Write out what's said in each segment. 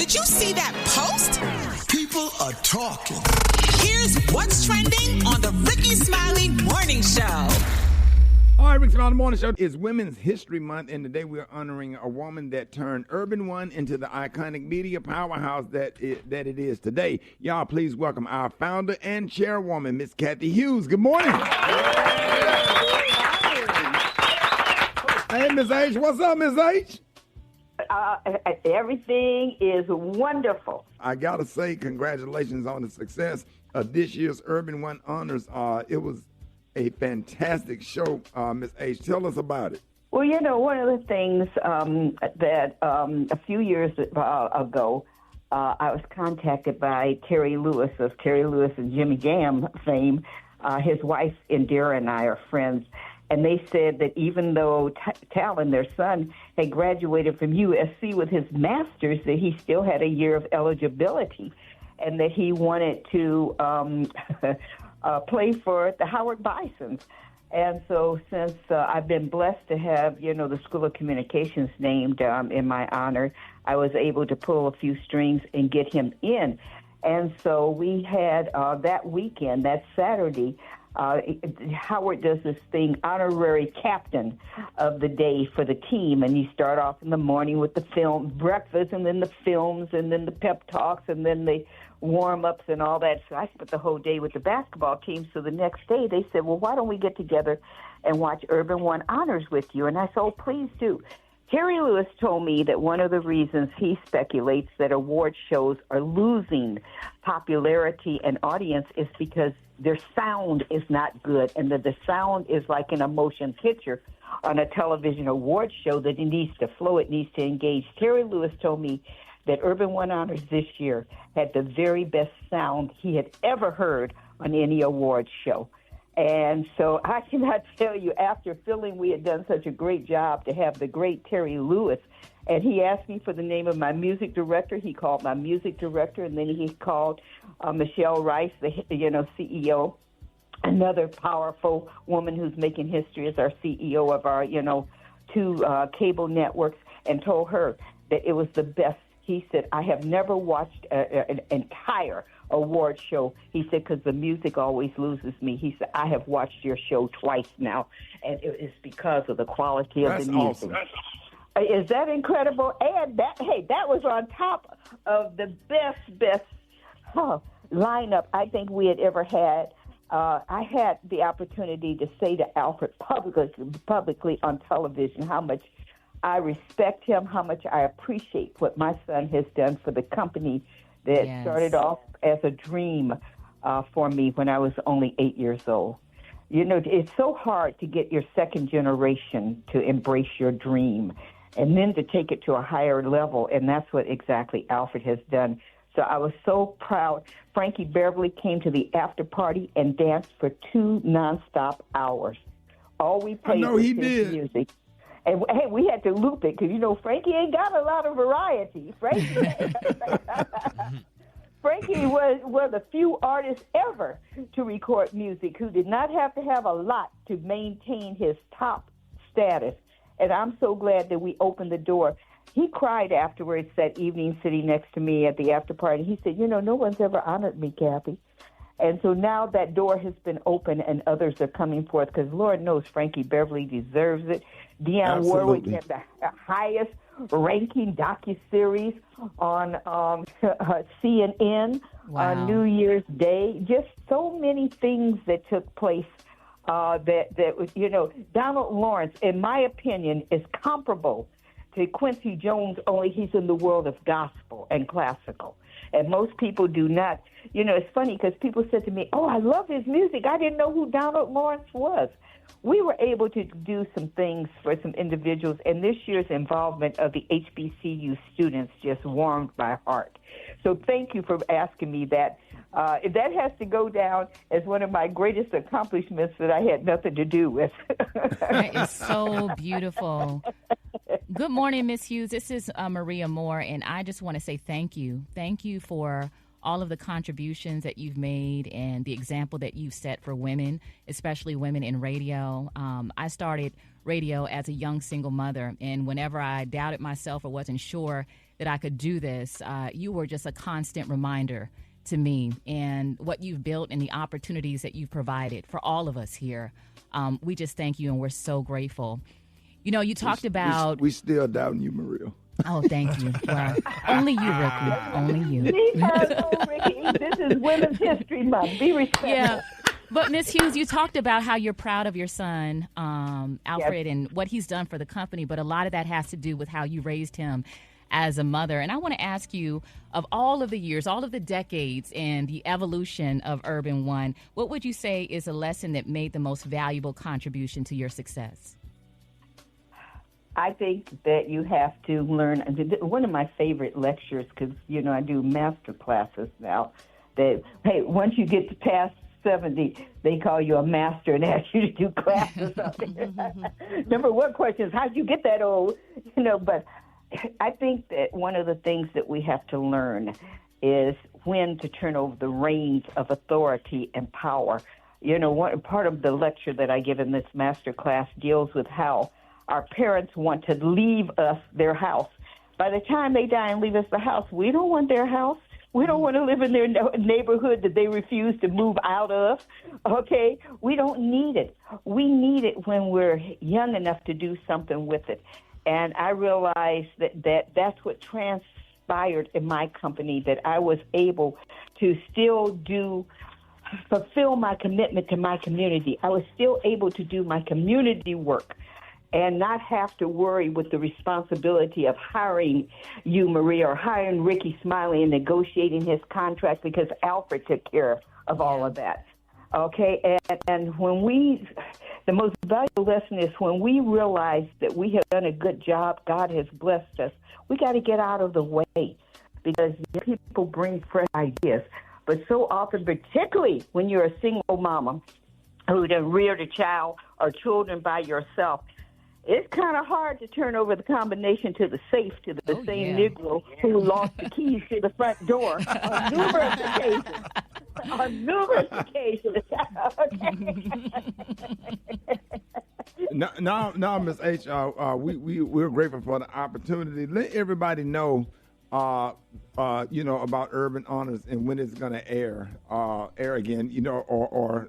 did you see that post? People are talking. Here's what's trending on the Rickey Smiley Morning Show. All right, Rickey Smiley Morning Show is Women's History Month, and today we are honoring a woman that turned Urban One into the iconic media powerhouse that it is today. Y'all, please welcome our founder and chairwoman, Miss Cathy Hughes. Good morning. Hey, Miss H. What's up, Miss H? Everything is wonderful. I got to say congratulations on the success of this year's Urban One Honors. It was a fantastic show, Ms. H. Tell us about it. Well, you know, one of the things that a few years ago, I was contacted by Terry Lewis of Terry Lewis and Jimmy Jam fame. His wife, Indira, and I are friends. And they said that even though Talon, their son, had graduated from USC with his master's, that he still had a year of eligibility and that he wanted to play for the Howard Bisons. And so since I've been blessed to have, you know, the School of Communications named in my honor, I was able to pull a few strings and get him in. And so we had that weekend, that Saturday, Howard does this thing, honorary captain of the day for the team, and you start off in the morning with the film breakfast, and then the films, and then the pep talks, and then the warm-ups and all that. So I spent the whole day with the basketball team. So the next day they said, well, why don't we get together and watch Urban One Honors with you? And I said, oh, please do. Terry Lewis told me that one of the reasons he speculates that award shows are losing popularity and audience is because their sound is not good, and that the sound is like an emotion picture on a television award show that it needs to flow, it needs to engage. Terry Lewis told me that Urban One Honors this year had the very best sound he had ever heard on any award show. And so I cannot tell you, after feeling we had done such a great job to have the great Terry Lewis, and he asked me for the name of my music director. He called my music director, and then he called Michelle Rice, the CEO, another powerful woman who's making history as our CEO of our, two cable networks, and told her that it was the best. He said, I have never watched an entire award show. He said, because the music always loses me. He said, I have watched your show twice now, and it is because of the quality of the music. Awesome. Is that incredible? And that was on top of the best lineup I think we had ever had. I had the opportunity to say to Alfred publicly on television how much I respect him, how much I appreciate what my son has done for the company that started off as a dream for me when I was only 8 years old. You know, it's so hard to get your second generation to embrace your dream and then to take it to a higher level, and that's what exactly Alfred has done. So I was so proud. Frankie Beverly came to the after party and danced for 2 nonstop hours. All we played was his music. And, hey, we had to loop it because, Frankie ain't got a lot of variety. Frankie was one of the few artists ever to record music who did not have to have a lot to maintain his top status. And I'm so glad that we opened the door. He cried afterwards that evening sitting next to me at the after party. He said, no one's ever honored me, Cathy. And so now that door has been open and others are coming forth because Lord knows Frankie Beverly deserves it. Dionne Warwick had the highest ranking docuseries on CNN on New Year's Day. Just so many things that took place Donald Lawrence, in my opinion, is comparable to Quincy Jones, only he's in the world of gospel and classical. And most people do not. It's funny because people said to me, oh, I love his music. I didn't know who Donald Lawrence was. We were able to do some things for some individuals, and this year's involvement of the HBCU students just warmed my heart. So thank you for asking me that. That has to go down as one of my greatest accomplishments that I had nothing to do with. That is so beautiful. Good morning, Miss Hughes. This is Maria Moore, and I just want to say thank you. Thank you for all of the contributions that you've made and the example that you've set for women, especially women in radio. I started radio as a young single mother, and whenever I doubted myself or wasn't sure, that I could do this. You were just a constant reminder to me, and what you've built and the opportunities that you've provided for all of us here. We just thank you, and we're so grateful. You know, you talked about... We still doubting you, Maria. Oh, thank you. Well, only you, Rickey. Only you. Leave her alone, Rickey. This is Women's History Month. Be respectful. Yeah. But, Ms. Hughes, you talked about how you're proud of your son, Alfred, and what he's done for the company, but a lot of that has to do with how you raised him as a mother. And I want to ask you, of all of the years, all of the decades and the evolution of Urban One, what would you say is a lesson that made the most valuable contribution to your success? I think that you have to learn. One of my favorite lectures, because, you know, I do master classes now, that, hey, once you get to past 70, they call you a master and ask you to do classes. Number one question is, how'd you get that old? You know, but I think that one of the things that we have to learn is when to turn over the reins of authority and power. You know, part of the lecture that I give in this master class deals with how our parents want to leave us their house. By the time they die and leave us the house, we don't want their house. We don't want to live in their neighborhood that they refuse to move out of, okay? We don't need it. We need it when we're young enough to do something with it. And I realized that's what transpired in my company, that I was able to still fulfill my commitment to my community. I was still able to do my community work and not have to worry with the responsibility of hiring you, Maria, or hiring Rickey Smiley and negotiating his contract, because Alfred took care of all of that. Okay, and the most valuable lesson is when we realize that we have done a good job, God has blessed us, we got to get out of the way, because people bring fresh ideas. But so often, particularly when you're a single mama who reared a child or children by yourself, it's kind of hard to turn over the combination to the safe to the same Negro who lost the keys to the front door on numerous occasions. On numerous occasions. No, Ms. H, we're grateful for the opportunity. Let everybody know, you know, about Urban Honors and when it's going to air again, you know, or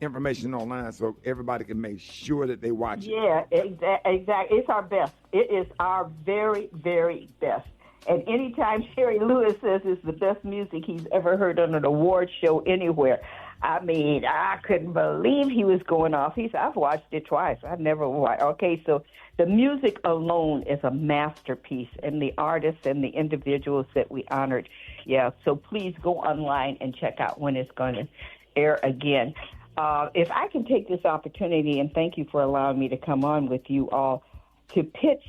information online so everybody can make sure that they watch it. Yeah, exactly. It's our best. It is our very, very best. And anytime Terry Lewis says it's the best music he's ever heard on an award show anywhere, I mean, I couldn't believe he was going off. He said, I've watched it twice. I've never watched. Okay, so the music alone is a masterpiece, and the artists and the individuals that we honored. Yeah, so please go online and check out when it's going to air again. If I can take this opportunity, and thank you for allowing me to come on with you all, to pitch,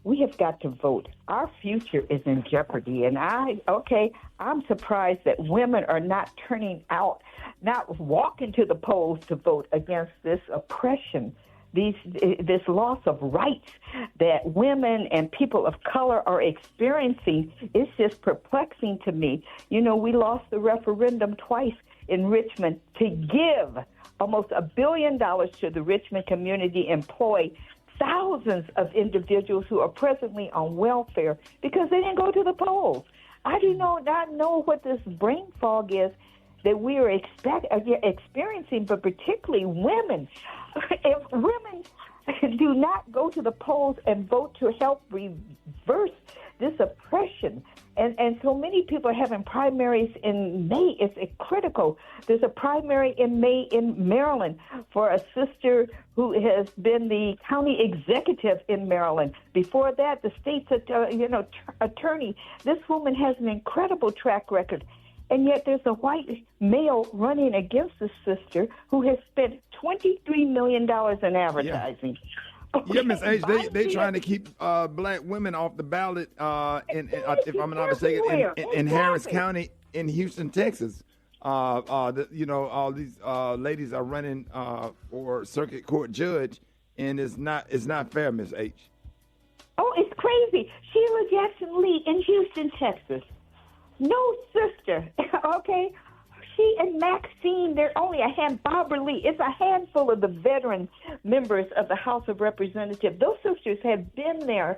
we have got to vote. Our future is in jeopardy. And I'm surprised that women are not turning out, not walking to the polls to vote against this oppression, this loss of rights that women and people of color are experiencing. It's just perplexing to me. You know, we lost the referendum twice in Richmond to give almost $1 billion to the Richmond community, employ thousands of individuals who are presently on welfare because they didn't go to the polls. I do not know what this brain fog is that we are experiencing, but particularly women. If women do not go to the polls and vote to help reverse this oppression, and so many people are having primaries in May. It's critical. There's a primary in May in Maryland for a sister who has been the county executive in Maryland. Before that, the state's attorney. This woman has an incredible track record. And yet there's a white male running against the sister who has spent $23 million in advertising. Yeah. Yeah, Ms. H, they trying to keep black women off the ballot, if I'm not mistaken, in Harris County in Houston, Texas. All these ladies are running for circuit court judge, and it's not fair, Ms. H. Oh, it's crazy. Sheila Jackson Lee in Houston, Texas. No sister, okay? She and Maxine, they're only Barbara Lee, it's a handful of the veteran members of the House of Representatives. Those sisters have been there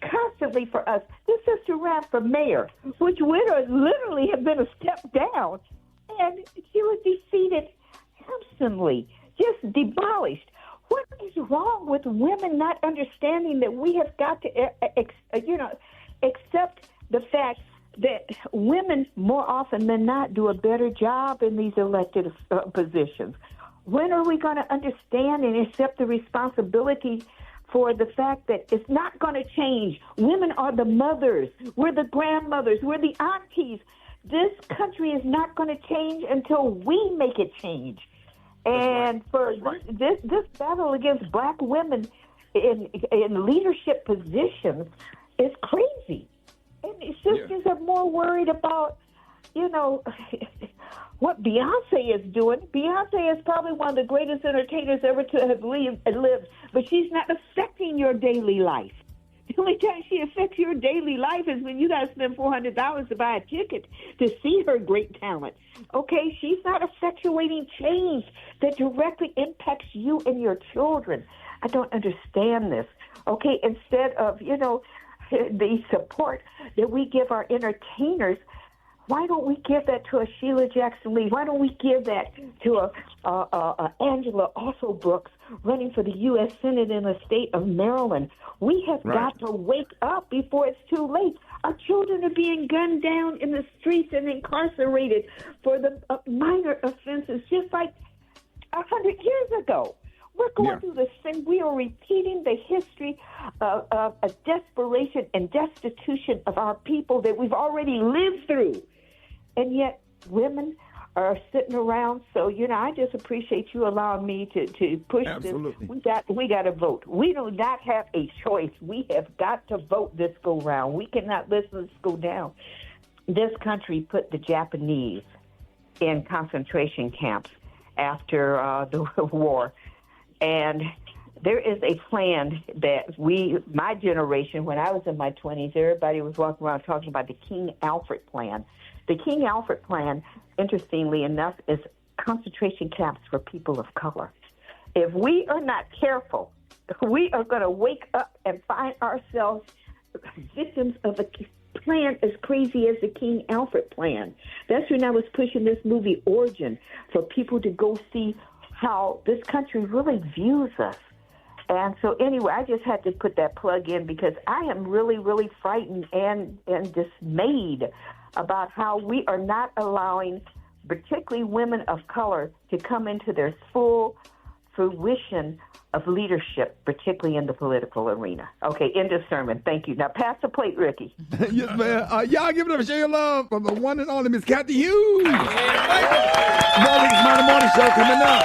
constantly for us. This sister ran for mayor, which would literally have been a step down, and she was defeated handsomely, just demolished. What is wrong with women not understanding that we have got to, accept the fact that women more often than not do a better job in these elected positions? When are we going to understand and accept the responsibility for the fact that it's not going to change? Women are the mothers. We're the grandmothers. We're the aunties. This country is not going to change until we make it change. And for this battle against black women in leadership positions is crazy. And sisters are more worried about, what Beyonce is doing. Beyonce is probably one of the greatest entertainers ever to have lived, but she's not affecting your daily life. The only time she affects your daily life is when you got to spend $400 to buy a ticket to see her great talent. Okay, she's not effectuating change that directly impacts you and your children. I don't understand this. Okay, instead of, the support that we give our entertainers, why don't we give that to a Sheila Jackson Lee? Why don't we give that to a Angela also Brooks running for the U.S. Senate in the state of Maryland? We have got to wake up before it's too late. Our children are being gunned down in the streets and incarcerated for the minor offenses, just like 100 years ago. We're going through the same. We are repeating the history of a desperation and destitution of our people that we've already lived through. And yet women are sitting around. So, I just appreciate you allowing me to push this. We got to vote. We do not have a choice. We have got to vote this go round. We cannot let this go down. This country put the Japanese in concentration camps after the war. And there is a plan that my generation, when I was in my 20s, everybody was walking around talking about the King Alfred plan. The King Alfred plan, interestingly enough, is concentration camps for people of color. If we are not careful, we are going to wake up and find ourselves victims of a plan as crazy as the King Alfred plan. That's when I was pushing this movie Origin for people to go see how this country really views us. And so anyway, I just had to put that plug in because I am really, really frightened and dismayed about how we are not allowing particularly women of color to come into their full fruition of leadership, particularly in the political arena. Okay, end of sermon. Thank you. Now pass the plate, Rickey. Yes, man. Y'all give it up, show your love for the one and only Miss Cathy Hughes. Smiley Morning Show coming up.